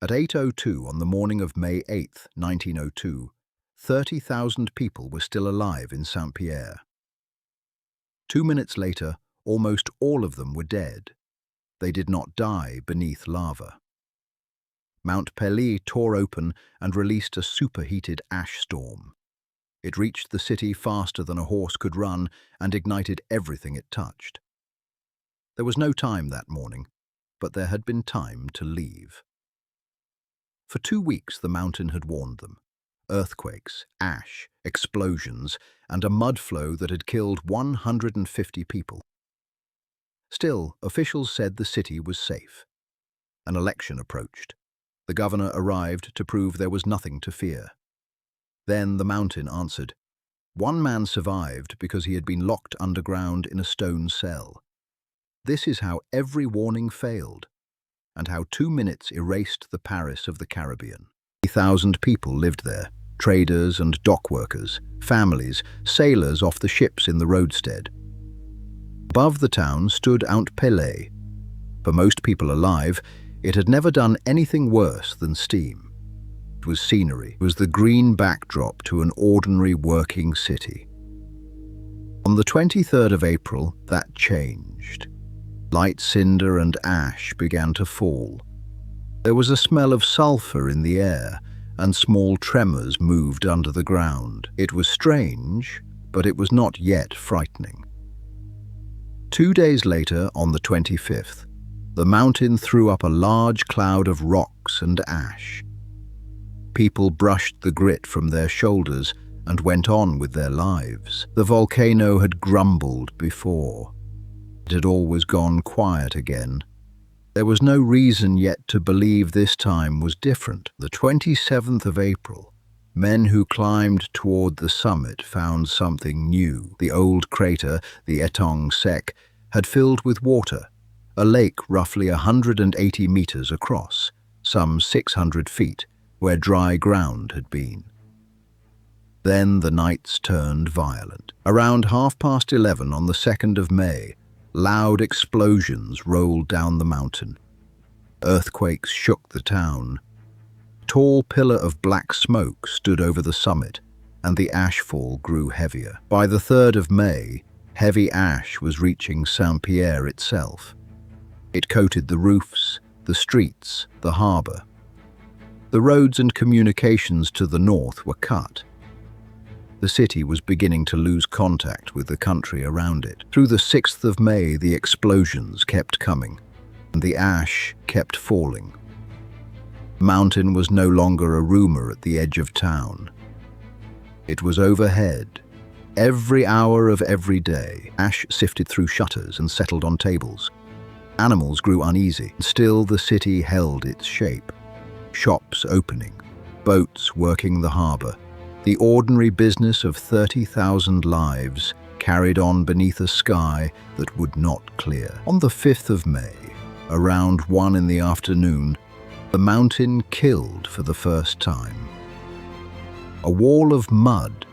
At 8:02 on the morning of May 8, 1902, 30,000 people were still alive in Saint-Pierre. 2 minutes later, almost all of them were dead. They did not die beneath lava. Mount Pelée tore open and released a superheated ash storm. It reached the city faster than a horse could run and ignited everything it touched. There was no time that morning, but there had been time to leave. For 2 weeks the mountain had warned them. Earthquakes, ash, explosions, and a mud flow that had killed 150 people. Still, officials said the city was safe. An election approached. The governor arrived to prove there was nothing to fear. Then the mountain answered. One man survived because he had been locked underground in a stone cell. This is how every warning failed, and how 2 minutes erased the Paris of the Caribbean. 3,000 people lived there, traders and dock workers, families, sailors off the ships in the roadstead. Above the town stood Mount Pelée. For most people alive, it had never done anything worse than steam. It was scenery. It was the green backdrop to an ordinary working city. On the 23rd of April, that changed. Light cinder and ash began to fall. There was a smell of sulfur in the air, and small tremors moved under the ground. It was strange, but it was not yet frightening. 2 days later, on the 25th, the mountain threw up a large cloud of rocks and ash. People brushed the grit from their shoulders and went on with their lives. The volcano had grumbled before. It had always gone quiet again. There was no reason yet to believe this time was different. The 27th of April, men who climbed toward the summit found something new. The old crater, the Étang Sec, had filled with water, a lake roughly 180 meters across, some 600 feet, where dry ground had been. Then the nights turned violent. Around 11:30 on the 2nd of May, loud explosions rolled down the mountain. Earthquakes shook the town. A tall pillar of black smoke stood over the summit, and the ashfall grew heavier. By the 3rd of May, heavy ash was reaching Saint-Pierre itself. It coated the roofs, the streets, the harbour. The roads and communications to the north were cut. The city was beginning to lose contact with the country around it. Through the 6th of May, the explosions kept coming, and the ash kept falling. The mountain was no longer a rumour at the edge of town. It was overhead. Every hour of every day, ash sifted through shutters and settled on tables. Animals grew uneasy. Still, the city held its shape. Shops opening, boats working the harbour. The ordinary business of 30,000 lives carried on beneath a sky that would not clear. On the 5th of May, around 1 in the afternoon, the mountain killed for the first time. A wall of mud,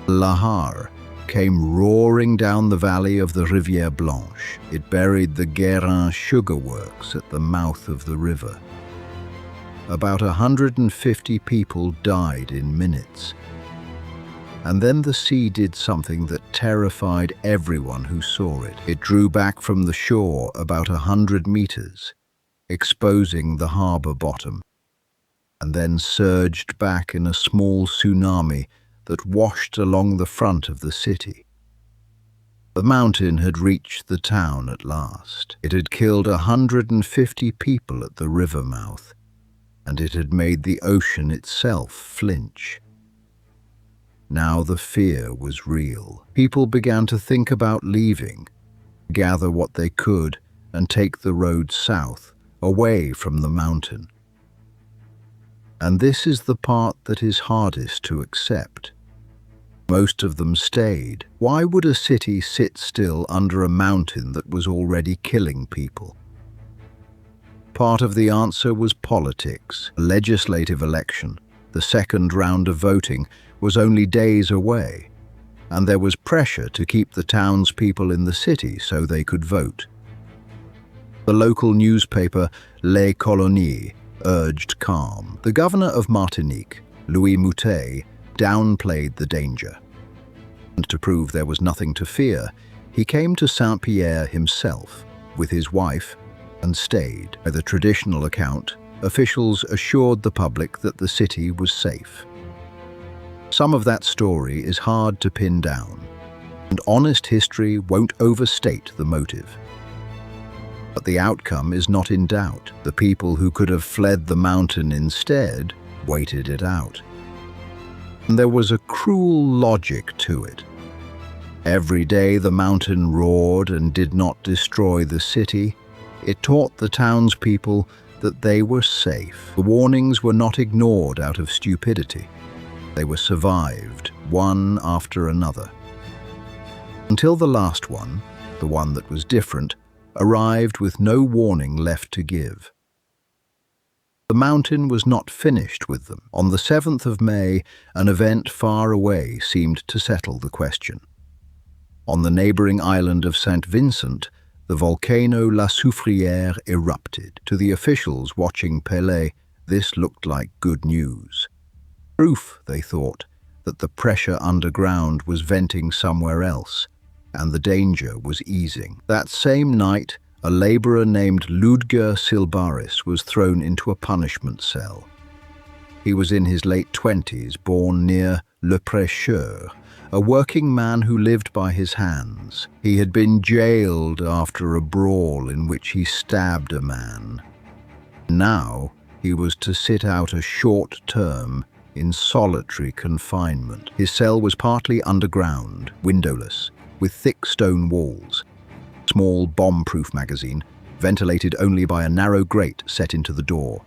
lahar, came roaring down the valley of the Rivière Blanche. It buried the Guérin sugar works at the mouth of the river. About 150 people died in minutes. And then the sea did something that terrified everyone who saw it. It drew back from the shore about 100 meters, exposing the harbor bottom, and then surged back in a small tsunami that washed along the front of the city. The mountain had reached the town at last. It had killed 150 people at the river mouth, and it had made the ocean itself flinch. Now the fear was real. People began to think about leaving, gather what they could, and take the road south, away from the mountain. And this is the part that is hardest to accept. Most of them stayed. Why would a city sit still under a mountain that was already killing people? Part of the answer was politics. A legislative election, the second round of voting, was only days away, and there was pressure to keep the townspeople in the city so they could vote. The local newspaper, Les Colonies, urged calm. The governor of Martinique, Louis Moutet, downplayed the danger. And to prove there was nothing to fear, he came to Saint-Pierre himself with his wife and stayed. By the traditional account, officials assured the public that the city was safe. Some of that story is hard to pin down, and honest history won't overstate the motive. But the outcome is not in doubt. The people who could have fled the mountain instead waited it out. And there was a cruel logic to it. Every day the mountain roared and did not destroy the city. It taught the townspeople that they were safe. The warnings were not ignored out of stupidity. They were survived, one after another. Until the last one, the one that was different, arrived with no warning left to give. The mountain was not finished with them. On the 7th of May, an event far away seemed to settle the question. On the neighboring island of St. Vincent, the volcano La Soufrière erupted. To the officials watching Pelée, this looked like good news. Proof, they thought, that the pressure underground was venting somewhere else, and the danger was easing. That same night, a labourer named Ludger Silbaris was thrown into a punishment cell. He was in his late 20s, born near Le Prêcheur, a working man who lived by his hands. He had been jailed after a brawl in which he stabbed a man. Now he was to sit out a short term in solitary confinement. His cell was partly underground, windowless, with thick stone walls. Small bomb-proof magazine, ventilated only by a narrow grate set into the door.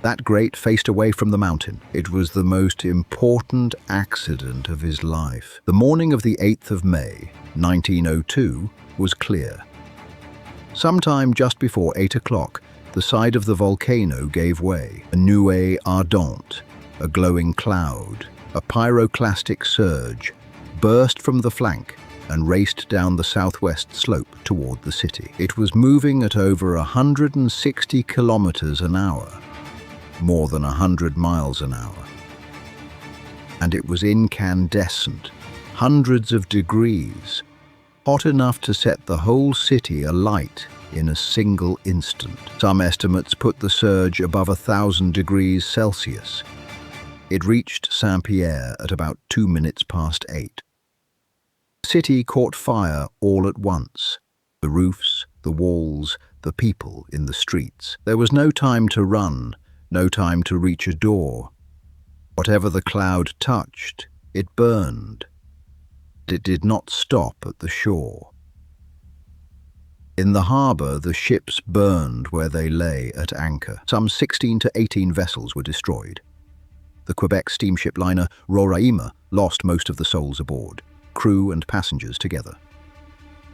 That grate faced away from the mountain. It was the most important accident of his life. The morning of the 8th of May, 1902, was clear. Sometime just before 8 o'clock, the side of the volcano gave way. A nuée ardente, a glowing cloud, a pyroclastic surge, burst from the flank and raced down the southwest slope toward the city. It was moving at over 160 kilometers an hour, more than 100 miles an hour. And it was incandescent, hundreds of degrees, hot enough to set the whole city alight in a single instant. Some estimates put the surge above 1,000 degrees Celsius. It reached Saint-Pierre at about 2 minutes past 8. The city caught fire all at once. The roofs, the walls, the people in the streets. There was no time to run, no time to reach a door. Whatever the cloud touched, it burned. It did not stop at the shore. In the harbour, the ships burned where they lay at anchor. Some 16 to 18 vessels were destroyed. The Quebec steamship liner Roraima lost most of the souls aboard, crew and passengers together.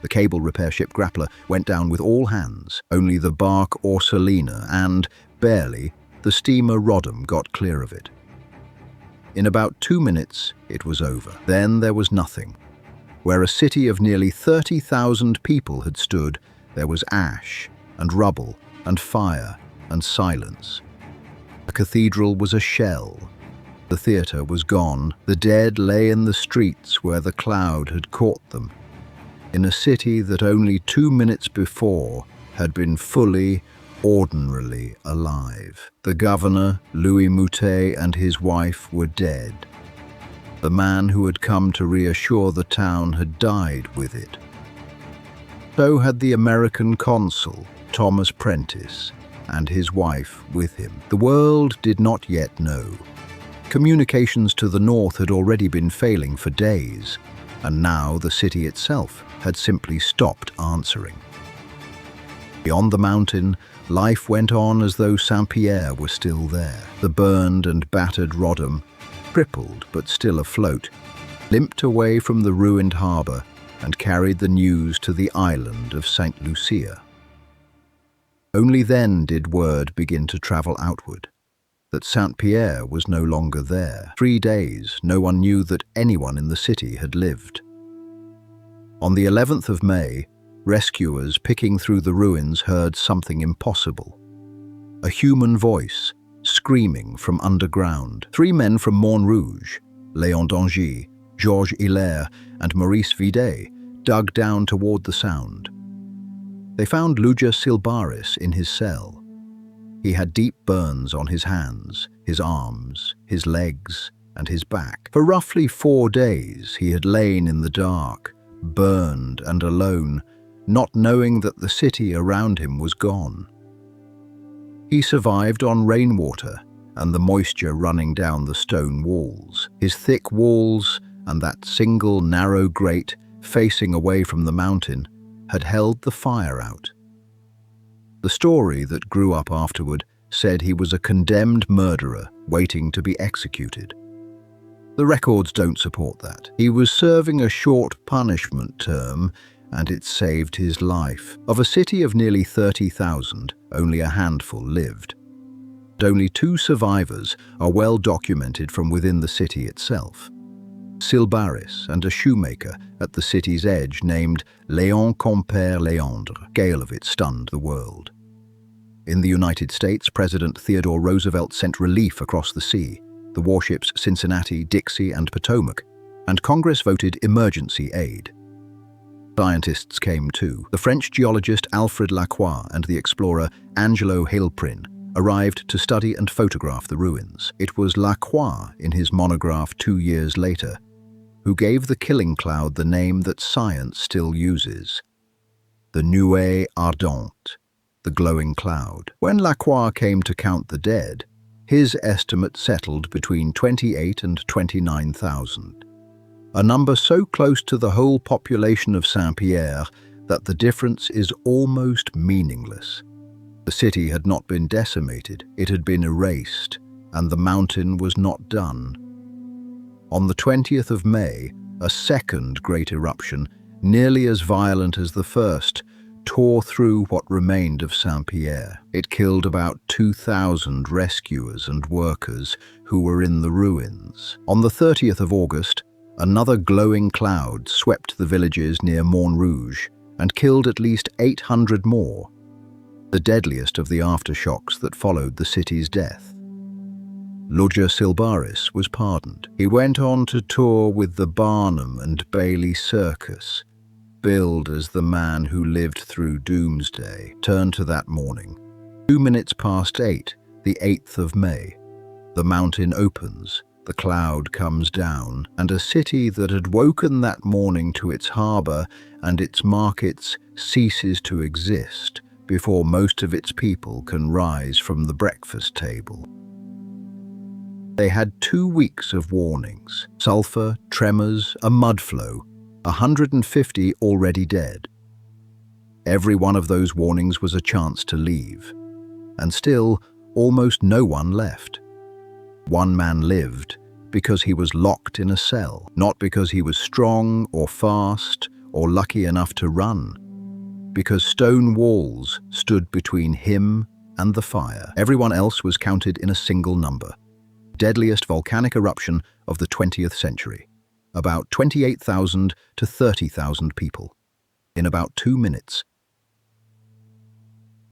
The cable repair ship Grappler went down with all hands. Only the bark Orselina and, barely, the steamer Rodham got clear of it. In about 2 minutes, it was over. Then there was nothing. Where a city of nearly 30,000 people had stood, there was ash and rubble and fire and silence. The cathedral was a shell. The theatre was gone. The dead lay in the streets where the cloud had caught them, in a city that only 2 minutes before had been fully, ordinarily alive. The governor, Louis Moutet, and his wife were dead. The man who had come to reassure the town had died with it. So had the American consul, Thomas Prentice, and his wife with him. The world did not yet know. Communications to the north had already been failing for days, and now the city itself had simply stopped answering. Beyond the mountain, life went on as though Saint-Pierre were still there. The burned and battered Rodham, crippled but still afloat, limped away from the ruined harbour and carried the news to the island of St. Lucia. Only then did word begin to travel outward, that Saint-Pierre was no longer there. 3 days, no one knew that anyone in the city had lived. On the 11th of May, rescuers picking through the ruins heard something impossible. a human voice, screaming from underground. 3 men from Montrouge, Léon Dangy, Georges Hilaire, and Maurice Videt, dug down toward the sound. They found Luja Silbaris in his cell. He had deep burns on his hands, his arms, his legs, and his back. For roughly 4 days he had lain in the dark, burned and alone, not knowing that the city around him was gone. He survived on rainwater and the moisture running down the stone walls. His thick walls and that single narrow grate facing away from the mountain had held the fire out. The story that grew up afterward said he was a condemned murderer waiting to be executed. The records don't support that. He was serving a short punishment term, and it saved his life. Of a city of nearly 30,000, only a handful lived. Only 2 survivors are well documented from within the city itself. Silbaris and a shoemaker at the city's edge named Léon Compère Léandre. Scale of it stunned the world. In the United States, President Theodore Roosevelt sent relief across the sea, the warships Cincinnati, Dixie, and Potomac, and Congress voted emergency aid. Scientists came too. The French geologist Alfred Lacroix and the explorer Angelo Halprin arrived to study and photograph the ruins. It was Lacroix, in his monograph 2 years later, who gave the killing cloud the name that science still uses, the Nuée Ardente, the glowing cloud. When Lacroix came to count the dead, his estimate settled between 28 and 29,000, a number so close to the whole population of Saint-Pierre that the difference is almost meaningless. The city had not been decimated, it had been erased, and the mountain was not done. On the 20th of May, a second great eruption, nearly as violent as the first, tore through what remained of Saint-Pierre. It killed about 2,000 rescuers and workers who were in the ruins. On the 30th of August, another glowing cloud swept the villages near Montrouge and killed at least 800 more, the deadliest of the aftershocks that followed the city's death. Luja Silbaris was pardoned. He went on to tour with the Barnum and Bailey Circus, billed as the man who lived through doomsday. Turn to that morning. 2 minutes past 8, the 8th of May. The mountain opens, the cloud comes down, and a city that had woken that morning to its harbour and its markets ceases to exist before most of its people can rise from the breakfast table. They had 2 weeks of warnings: sulphur, tremors, a mudflow, 150 already dead. Every one of those warnings was a chance to leave, and still almost no one left. One man lived because he was locked in a cell, not because he was strong or fast or lucky enough to run, because stone walls stood between him and the fire. Everyone else was counted in a single number. Deadliest volcanic eruption of the 20th century. About 28,000 to 30,000 people. In about 2 minutes,